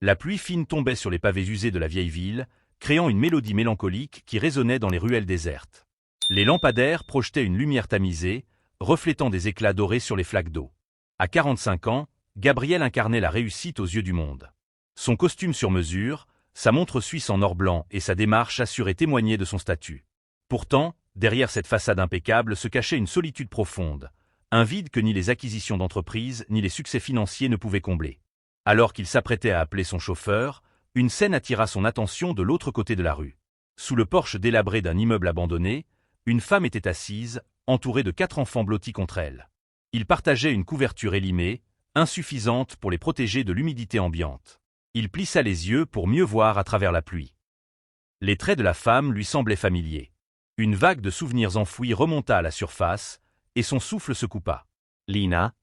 La pluie fine tombait sur les pavés usés de la vieille ville, créant une mélodie mélancolique qui résonnait dans les ruelles désertes. Les lampadaires projetaient une lumière tamisée, reflétant des éclats dorés sur les flaques d'eau. À 45 ans, Gabriel incarnait la réussite aux yeux du monde. Son costume sur mesure, sa montre suisse en or blanc et sa démarche assuraient témoigner de son statut. Pourtant, derrière cette façade impeccable se cachait une solitude profonde, un vide que ni les acquisitions d'entreprise ni les succès financiers ne pouvaient combler. Alors qu'il s'apprêtait à appeler son chauffeur, une scène attira son attention de l'autre côté de la rue. Sous le porche délabré d'un immeuble abandonné, une femme était assise, entourée de 4 enfants blottis contre elle. Ils partageaient une couverture élimée, insuffisante pour les protéger de l'humidité ambiante. Il plissa les yeux pour mieux voir à travers la pluie. Les traits de la femme lui semblaient familiers. Une vague de souvenirs enfouis remonta à la surface, et son souffle se coupa. « Lina »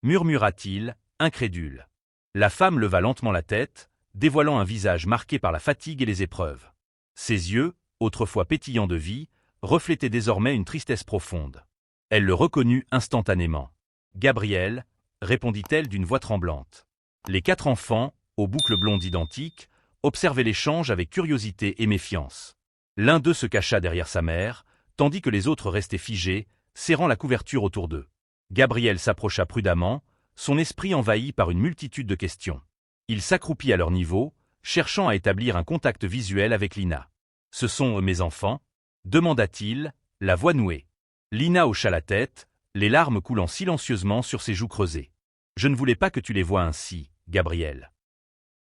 murmura-t-il, incrédule. La femme leva lentement la tête, dévoilant un visage marqué par la fatigue et les épreuves. Ses yeux, autrefois pétillants de vie, reflétaient désormais une tristesse profonde. Elle le reconnut instantanément. « Gabriel » répondit-elle d'une voix tremblante. Les 4 enfants, aux boucles blondes identiques, observaient l'échange avec curiosité et méfiance. L'un d'eux se cacha derrière sa mère, tandis que les autres restaient figés, serrant la couverture autour d'eux. Gabriel s'approcha prudemment, son esprit envahi par une multitude de questions. Il s'accroupit à leur niveau, cherchant à établir un contact visuel avec Lina. « Ce sont mes enfants » demanda-t-il, la voix nouée. Lina hocha la tête, les larmes coulant silencieusement sur ses joues creusées. « Je ne voulais pas que tu les voies ainsi, Gabriel.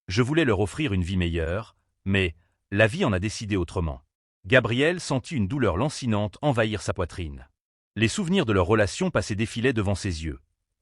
Je voulais leur offrir une vie meilleure, mais la vie en a décidé autrement. » Gabriel sentit une douleur lancinante envahir sa poitrine. Les souvenirs de leur relation passaient défilaient devant ses yeux.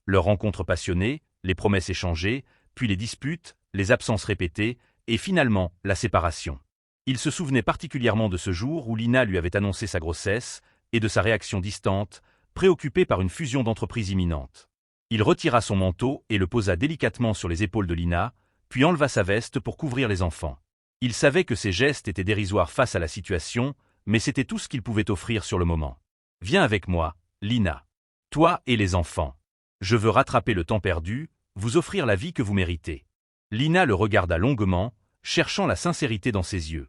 Leur rencontre passionnée, les promesses échangées, puis les disputes, les absences répétées, et finalement la séparation. Il se souvenait particulièrement de ce jour où Lina lui avait annoncé sa grossesse, et de sa réaction distante, préoccupée par une fusion d'entreprises imminente. Il retira son manteau et le posa délicatement sur les épaules de Lina, puis enleva sa veste pour couvrir les enfants. Il savait que ses gestes étaient dérisoires face à la situation, mais c'était tout ce qu'il pouvait offrir sur le moment. « Viens avec moi, Lina. Toi et les enfants. Je veux rattraper le temps perdu, vous offrir la vie que vous méritez. » Lina le regarda longuement, cherchant la sincérité dans ses yeux.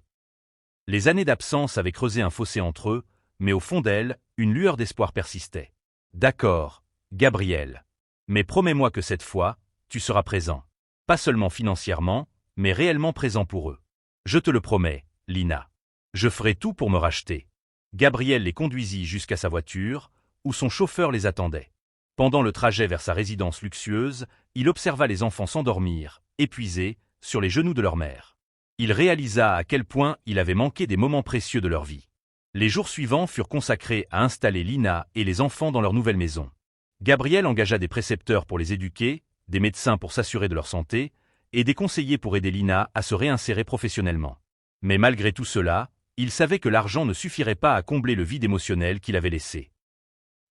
Les années d'absence avaient creusé un fossé entre eux, mais au fond d'elle, une lueur d'espoir persistait. « D'accord, Gabriel. Mais promets-moi que cette fois, tu seras présent. Pas seulement financièrement, mais réellement présent pour eux. Je te le promets, Lina. Je ferai tout pour me racheter. » Gabriel les conduisit jusqu'à sa voiture, où son chauffeur les attendait. Pendant le trajet vers sa résidence luxueuse, il observa les enfants s'endormir, épuisés, sur les genoux de leur mère. Il réalisa à quel point il avait manqué des moments précieux de leur vie. Les jours suivants furent consacrés à installer Lina et les enfants dans leur nouvelle maison. Gabriel engagea des précepteurs pour les éduquer, des médecins pour s'assurer de leur santé, et des conseillers pour aider Lina à se réinsérer professionnellement. Mais malgré tout cela, il savait que l'argent ne suffirait pas à combler le vide émotionnel qu'il avait laissé.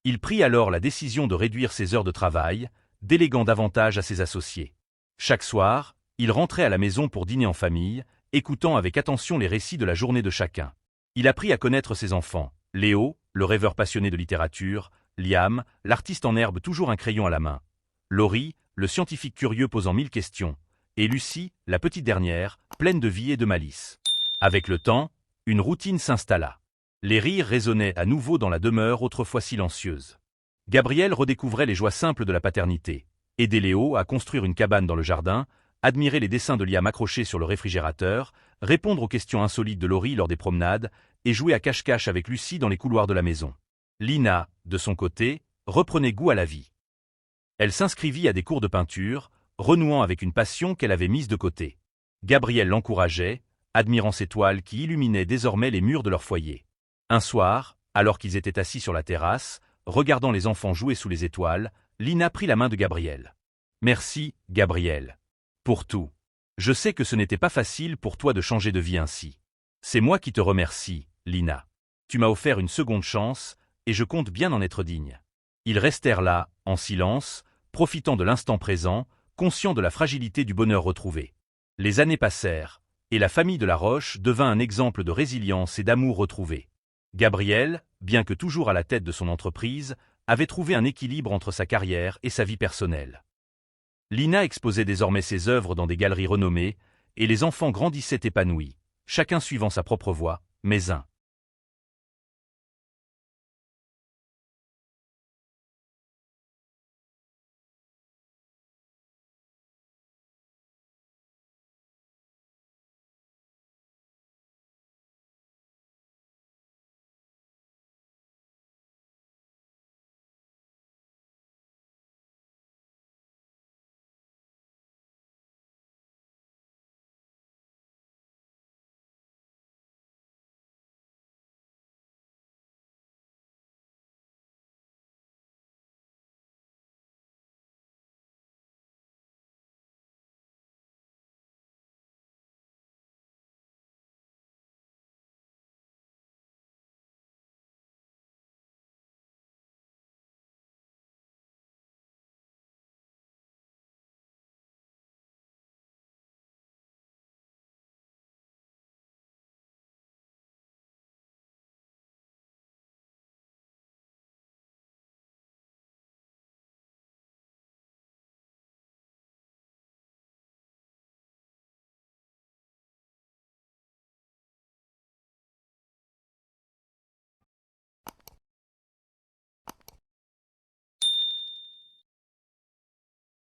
Il prit alors la décision de réduire ses heures de travail, déléguant davantage à ses associés. Chaque soir, il rentrait à la maison pour dîner en famille, écoutant avec attention les récits de la journée de chacun. Il apprit à connaître ses enfants, Léo, le rêveur passionné de littérature, Liam, l'artiste en herbe toujours un crayon à la main, Laurie, le scientifique curieux posant 1000 questions, et Lucie, la petite dernière, pleine de vie et de malice. Avec le temps, une routine s'installa. Les rires résonnaient à nouveau dans la demeure autrefois silencieuse. Gabriel redécouvrait les joies simples de la paternité, aider Léo à construire une cabane dans le jardin, admirer les dessins de Liam accrochés sur le réfrigérateur, répondre aux questions insolites de Laurie lors des promenades, et jouer à cache-cache avec Lucie dans les couloirs de la maison. Lina, de son côté, reprenait goût à la vie. Elle s'inscrivit à des cours de peinture, renouant avec une passion qu'elle avait mise de côté. Gabriel l'encourageait, admirant ses toiles qui illuminaient désormais les murs de leur foyer. Un soir, alors qu'ils étaient assis sur la terrasse, regardant les enfants jouer sous les étoiles, Lina prit la main de Gabriel. « Merci, Gabriel. Pour tout. Je sais que ce n'était pas facile pour toi de changer de vie ainsi. C'est moi qui te remercie, Lina. Tu m'as offert une seconde chance, et je compte bien en être digne. » Ils restèrent là, en silence, profitant de l'instant présent, conscients de la fragilité du bonheur retrouvé. Les années passèrent, et la famille de La Roche devint un exemple de résilience et d'amour retrouvé. Gabriel, bien que toujours à la tête de son entreprise, avait trouvé un équilibre entre sa carrière et sa vie personnelle. Lina exposait désormais ses œuvres dans des galeries renommées, et les enfants grandissaient épanouis, chacun suivant sa propre voie, mais un